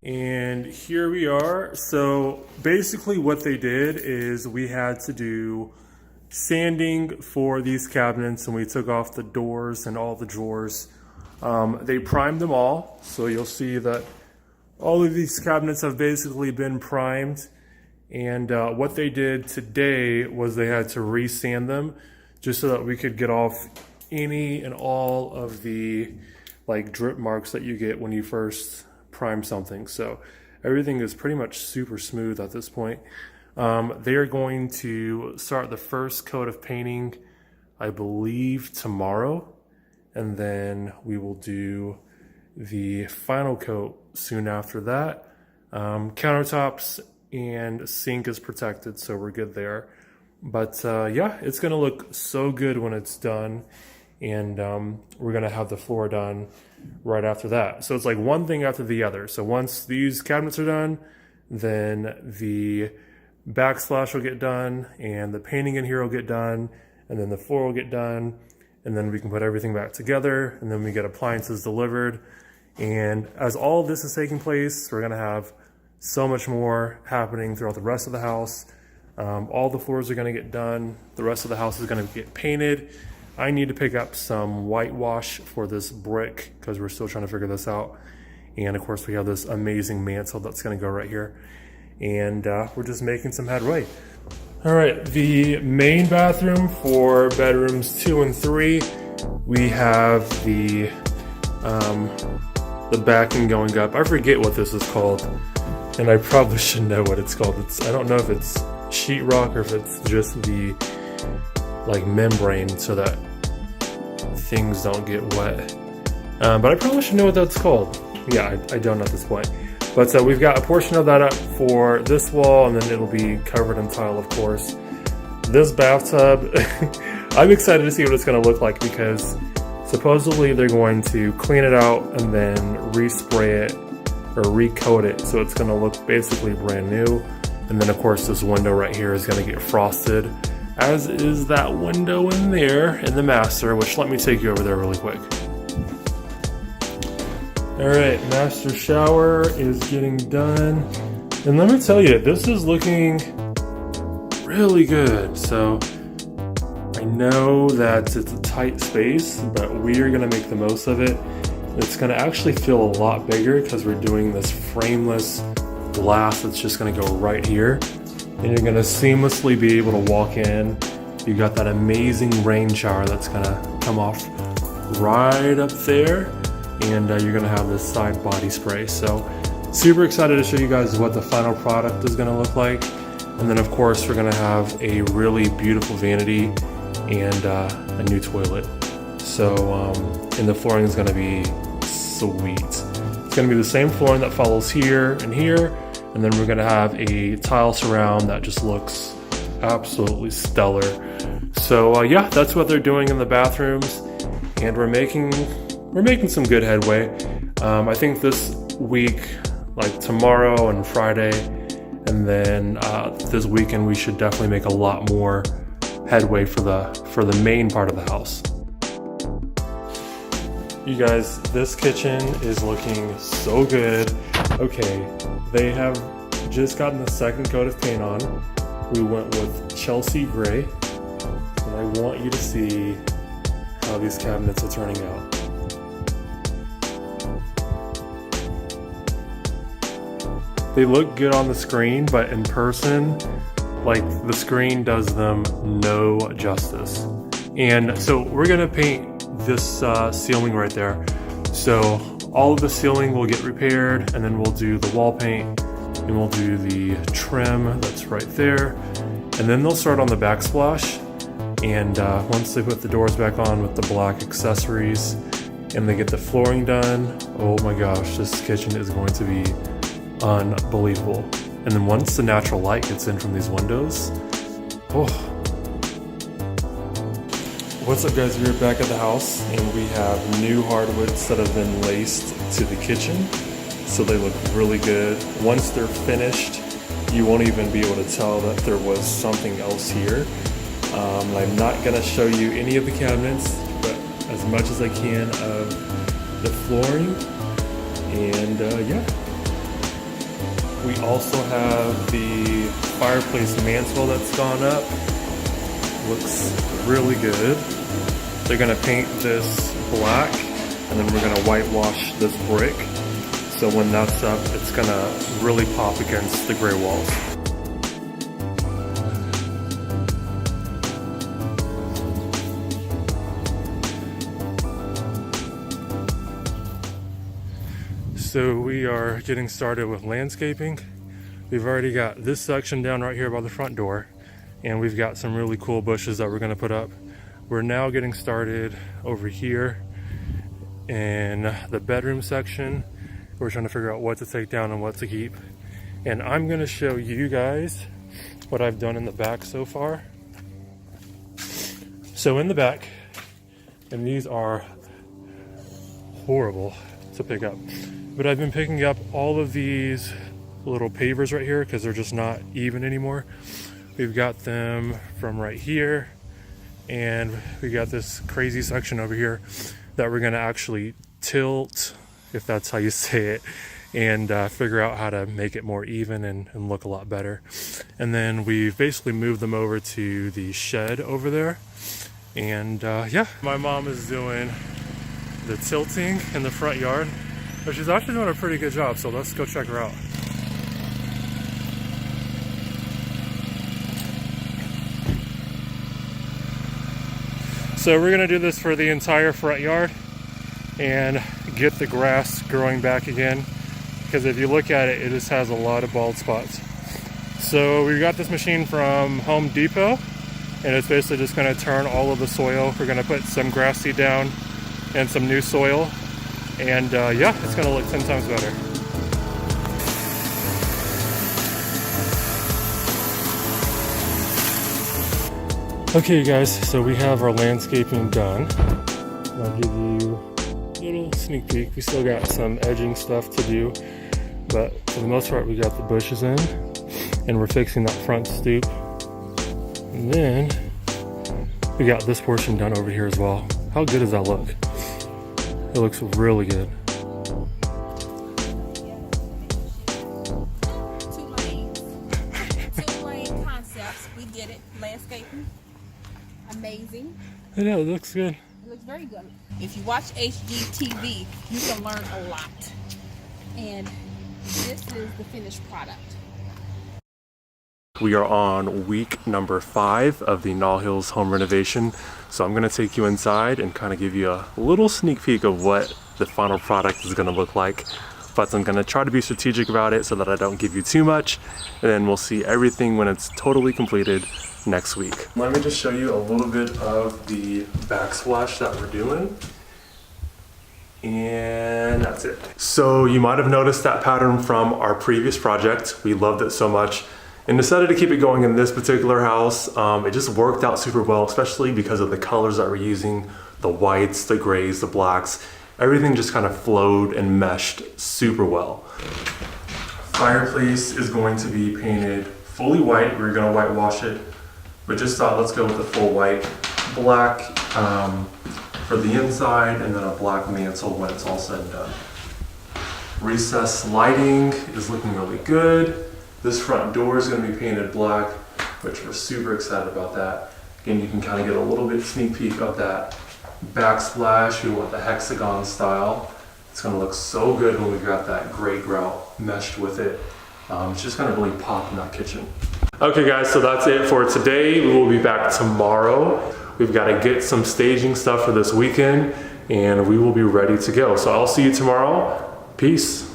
And here we are. So basically what they did is we had to do sanding for these cabinets, and we took off the doors and all the drawers. They primed them all, so you'll see that all of these cabinets have basically been primed. And what they did today was they had to re-sand them just so that we could get off any and all of the like drip marks that you get when you first prime something. So everything is pretty much super smooth at this point. They are going to start the first coat of painting, I believe, tomorrow, and then we will do the final coat soon after that. Countertops and sink is protected, so we're good there. But yeah, it's gonna look so good when it's done, and we're gonna have the floor done right after that. So it's like one thing after the other. So once these cabinets are done, then the backsplash will get done, and the painting in here will get done, and then the floor will get done, and then we can put everything back together, and then we get appliances delivered. And as all of this is taking place, we're gonna have so much more happening throughout the rest of the house. All the floors are gonna get done. The rest of the house is gonna get painted. I need to pick up some whitewash for this brick because we're still trying to figure this out. And of course we have this amazing mantle that's gonna go right here. And we're just making some headway. All right, the main bathroom for bedrooms 2 and 3, we have the backing going up. I forget what this is called, and I probably should know what it's called. I don't know if it's sheetrock or if it's just the like membrane so that things don't get wet. But I probably should know what that's called. Yeah, I don't at this point. But we've got a portion of that up for this wall, and then it'll be covered in tile, of course. This bathtub, I'm excited to see what it's going to look like because supposedly they're going to clean it out and then respray it or recoat it, so it's going to look basically brand new. And then of course this window right here is going to get frosted, as is that window in there in the master, which let me take you over there really quick. All right, master shower is getting done. And let me tell you, this is looking really good. So I know that it's a tight space, but we are gonna make the most of it. It's gonna actually feel a lot bigger because we're doing this frameless glass that's just gonna go right here. And you're gonna seamlessly be able to walk in. You got that amazing rain shower that's gonna come off right up there. And you're gonna have this side body spray. So super excited to show you guys what the final product is gonna look like. And then of course we're gonna have a really beautiful vanity and a new toilet. So and the flooring is gonna be sweet. It's gonna be the same flooring that follows here and here, and then we're gonna have a tile surround that just looks absolutely stellar. So yeah, that's what they're doing in the bathrooms, and we're making some good headway. I think this week, like tomorrow and Friday, and then this weekend, we should definitely make a lot more headway for the main part of the house. You guys, this kitchen is looking so good. Okay, they have just gotten the second coat of paint on. We went with Chelsea Gray, and I want you to see how these cabinets are turning out. They look good on the screen, but in person, like the screen does them no justice. And so we're gonna paint this ceiling right there. So all of the ceiling will get repaired, and then we'll do the wall paint, and we'll do the trim that's right there. And then they'll start on the backsplash. And once they put the doors back on with the black accessories and they get the flooring done, oh my gosh, this kitchen is going to be unbelievable. And then once the natural light gets in from these windows, oh. What's up guys, we're back at the house and we have new hardwoods that have been laced to the kitchen. So they look really good. Once they're finished, you won't even be able to tell that there was something else here. I'm not gonna show you any of the cabinets, but as much as I can of the flooring. And yeah. We also have the fireplace mantle that's gone up. Looks really good. They're gonna paint this black, and then we're gonna whitewash this brick. So when that's up, it's gonna really pop against the gray walls. So we are getting started with landscaping. We've already got this section down right here by the front door, and we've got some really cool bushes that we're gonna put up. We're now getting started over here in the bedroom section. We're trying to figure out what to take down and what to keep. And I'm gonna show you guys what I've done in the back so far. So in the back, and these are horrible to pick up, but I've been picking up all of these little pavers right here because they're just not even anymore. We've got them from right here, and we got this crazy section over here that we're gonna actually tilt, if that's how you say it, and figure out how to make it more even and look a lot better. And then we've basically moved them over to the shed over there. And yeah, my mom is doing the tilting in the front yard, but she's actually doing a pretty good job, so let's go check her out. So we're gonna do this for the entire front yard and get the grass growing back again, because if you look at it, it just has a lot of bald spots. So we got this machine from Home Depot, and it's basically just gonna turn all of the soil. We're gonna put some grass seed down and some new soil, and yeah, it's gonna look 10 times better. Okay, you guys, so we have our landscaping done. I'll give you a little sneak peek. We still got some edging stuff to do, but for the most part, we got the bushes in, and we're fixing that front stoop. And then we got this portion done over here as well. How good does that look? It looks really good. Two-lane concepts. We did it. Landscaping. Amazing. I know, it looks good. It looks very good. If you watch HGTV, you can learn a lot. And this is the finished product. We are on week number 5 of the Nall Hills Home Renovation. So I'm gonna take you inside and kind of give you a little sneak peek of what the final product is gonna look like. But I'm gonna try to be strategic about it so that I don't give you too much. And then we'll see everything when it's totally completed next week. Let me just show you a little bit of the backsplash that we're doing. And that's it. So you might have noticed that pattern from our previous project. We loved it so much and decided to keep it going in this particular house. It just worked out super well, especially because of the colors that we're using, the whites, the grays, the blacks. Everything just kind of flowed and meshed super well. Fireplace is going to be painted fully white. We're gonna whitewash it, but just thought let's go with the full white. Black for the inside, and then a black mantle when it's all said and done. Recessed lighting is looking really good. This front door is going to be painted black, which we're super excited about that. Again, you can kind of get a little bit sneak peek of that backsplash. We want the hexagon style. It's going to look so good when we've got that gray grout meshed with it. It's just going to really pop in that kitchen. Okay guys, so that's it for today. We will be back tomorrow. We've got to get some staging stuff for this weekend, and we will be ready to go. So I'll see you tomorrow. Peace.